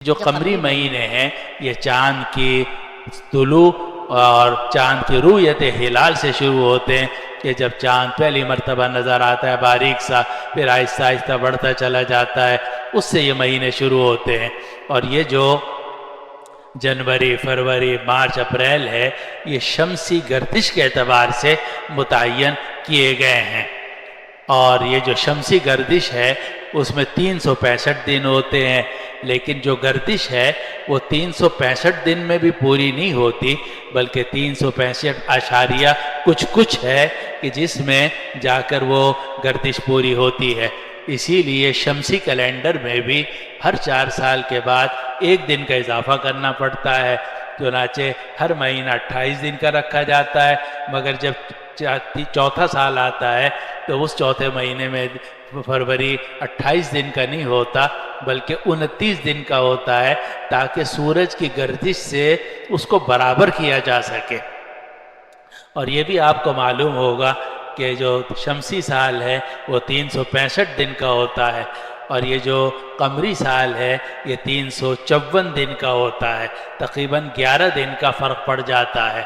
جو قمری مہینے ہیں یہ چاند کی طلوع اور چاند کی رؤیت ہلال سے شروع ہوتے ہیں کہ جب چاند پہلی مرتبہ نظر آتا ہے باریک سا، پھر آہستہ آہستہ بڑھتا چلا جاتا ہے، اس سے یہ مہینے شروع ہوتے ہیں۔ اور یہ جو جنوری، فروری، مارچ، اپریل ہے یہ شمسی گردش کے اعتبار سے متعین کیے گئے ہیں۔ اور یہ جو شمسی گردش ہے اس میں 365 دن ہوتے ہیں، لیکن جو گردش ہے وہ 365 دن میں بھی پوری نہیں ہوتی، بلکہ 365 کچھ ہے کہ جس میں جا کر وہ گردش پوری ہوتی ہے۔ اسی لیے شمسی کیلنڈر میں بھی ہر 4 سال کے بعد 1 دن کا اضافہ کرنا پڑتا ہے، چنانچہ ہر مہینہ 28 دن کا رکھا جاتا ہے، مگر جب چوتھا سال آتا ہے تو اس چوتھے مہینے میں فروری 28 دن کا نہیں ہوتا بلکہ 29 دن کا ہوتا ہے، تاکہ سورج کی گردش سے اس کو برابر کیا جا سکے۔ اور یہ بھی آپ کو معلوم ہوگا کہ جو شمسی سال ہے وہ 365 دن کا ہوتا ہے، اور یہ جو قمری سال ہے یہ 354 دن کا ہوتا ہے، تقریباً 11 دن کا فرق پڑ جاتا ہے۔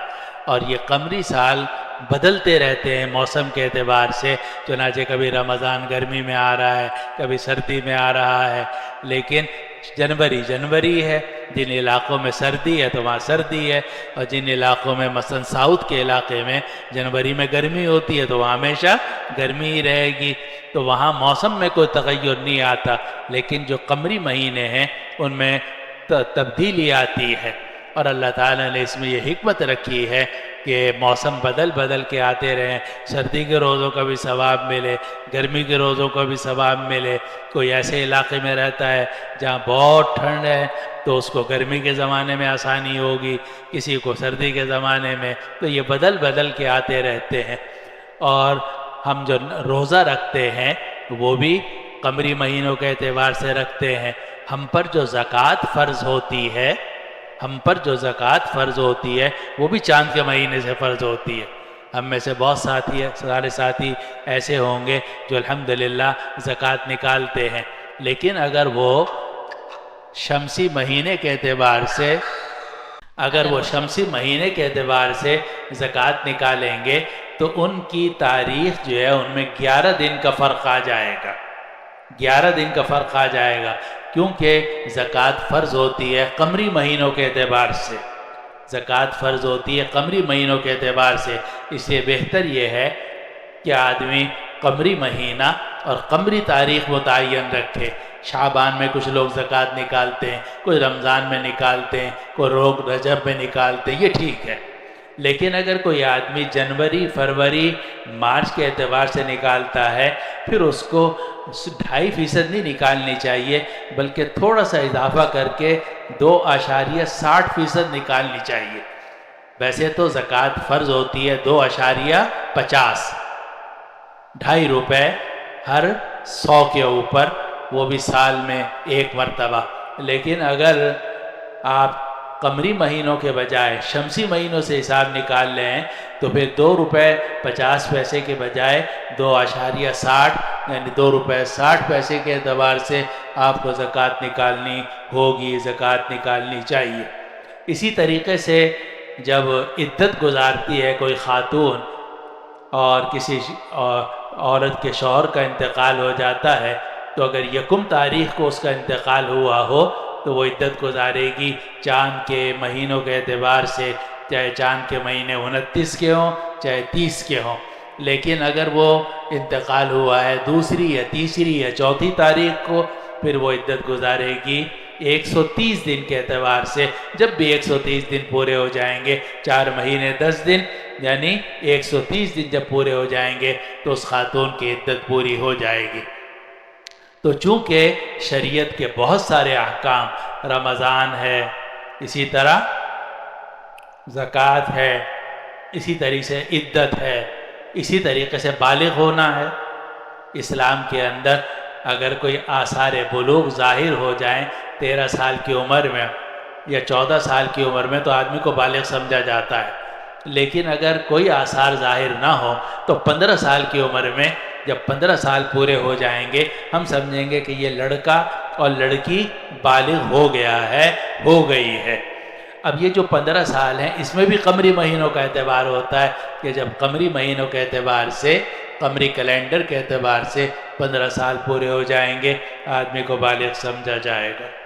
اور یہ قمری سال بدلتے رہتے ہیں موسم کے اعتبار سے، چنانچہ کبھی رمضان گرمی میں آ رہا ہے، کبھی سردی میں آ رہا ہے، لیکن جنوری ہے، جن علاقوں میں سردی ہے تو وہاں سردی ہے، اور جن علاقوں میں مثلا ساؤتھ کے علاقے میں جنوری میں گرمی ہوتی ہے تو وہاں ہمیشہ گرمی ہی رہے گی، تو وہاں موسم میں کوئی تغیر نہیں آتا، لیکن جو قمری مہینے ہیں ان میں تبدیلی آتی ہے۔ اور اللہ تعالیٰ نے اس میں یہ حکمت رکھی ہے کہ موسم بدل کے آتے رہیں، سردی کے روزوں کا بھی ثواب ملے، گرمی کے روزوں کا بھی ثواب ملے۔ کوئی ایسے علاقے میں رہتا ہے جہاں بہت ٹھنڈ ہے تو اس کو گرمی کے زمانے میں آسانی ہوگی، کسی کو سردی کے زمانے میں، تو یہ بدل کے آتے رہتے ہیں۔ اور ہم جو روزہ رکھتے ہیں وہ بھی قمری مہینوں کے اعتبار سے رکھتے ہیں۔ ہم پر جو زکوٰۃ فرض ہوتی ہے وہ بھی چاند کے مہینے سے فرض ہوتی ہے۔ ہم میں سے بہت سارے ساتھی ایسے ہوں گے جو الحمدللہ زکوٰۃ نکالتے ہیں، لیکن اگر وہ شمسی مہینے کے اعتبار سے زکوٰۃ نکالیں گے تو ان کی تاریخ جو ہے ان میں 11 دن کا فرق آ جائے گا، 11 دن کا فرق آ جائے گا، کیونکہ زکوٰۃ فرض ہوتی ہے قمری مہینوں کے اعتبار سے، زکوٰۃ فرض ہوتی ہے قمری مہینوں کے اعتبار سے۔ اس لیے بہتر یہ ہے کہ آدمی قمری مہینہ اور قمری تاریخ متعین رکھے۔ شعبان میں کچھ لوگ زکوٰۃ نکالتے ہیں، کوئی رمضان میں نکالتے ہیں، کوئی رجب میں نکالتے ہیں، یہ ٹھیک ہے، لیکن اگر کوئی آدمی جنوری، فروری، مارچ کے اعتبار سے نکالتا ہے پھر اس کو 2.5% نہیں نکالنی چاہیے، بلکہ تھوڑا سا اضافہ کر کے 2.60% نکالنی چاہیے۔ ویسے تو زکوٰۃ فرض ہوتی ہے 2.50، 2.5 روپے ہر 100 کے اوپر، وہ بھی سال میں 1 مرتبہ، لیکن اگر آپ قمری مہینوں کے بجائے شمسی مہینوں سے حساب نکال لیں تو پھر 2 روپے 50 پیسے کے بجائے 2.60 یعنی 2 روپے 60 پیسے کے اعتبار سے آپ کو زکوٰۃ نکالنی ہوگی، زکوٰۃ نکالنی چاہیے۔ اسی طریقے سے جب عدت گزارتی ہے کوئی خاتون اور کسی عورت کے شوہر کا انتقال ہو جاتا ہے تو اگر 1 تاریخ کو اس کا انتقال ہوا ہو تو وہ عدت گزارے گی چاند کے مہینوں کے اعتبار سے، چاہے چاند کے مہینے 29 کے ہوں چاہے 30 کے ہوں، لیکن اگر وہ انتقال ہوا ہے 2 یا 3 یا 4 تاریخ کو پھر وہ عدت گزارے گی 130 دن کے اعتبار سے۔ جب بھی 130 دن پورے ہو جائیں گے، 4 مہینے 10 دن یعنی 130 دن جب پورے ہو جائیں گے تو اس خاتون کی عدت پوری ہو جائے گی۔ تو چونکہ شریعت کے بہت سارے احکام، رمضان ہے، اسی طرح زکوٰۃ ہے، اسی طریقے سے عدت ہے، اسی طریقے سے بالغ ہونا ہے۔ اسلام کے اندر اگر کوئی آثار بلوغ ظاہر ہو جائیں 13 سال کی عمر میں یا 14 سال کی عمر میں تو آدمی کو بالغ سمجھا جاتا ہے، لیکن اگر کوئی آثار ظاہر نہ ہو تو 15 سال کی عمر میں جب 15 سال پورے ہو جائیں گے ہم سمجھیں گے کہ یہ لڑکا اور لڑکی بالغ ہو گیا ہے، ہو گئی ہے۔ اب یہ جو 15 سال ہیں اس میں بھی قمری مہینوں کا اعتبار ہوتا ہے کہ جب قمری مہینوں کے اعتبار سے، قمری کیلنڈر کے اعتبار سے 15 سال پورے ہو جائیں گے، آدمی کو بالغ سمجھا جائے گا۔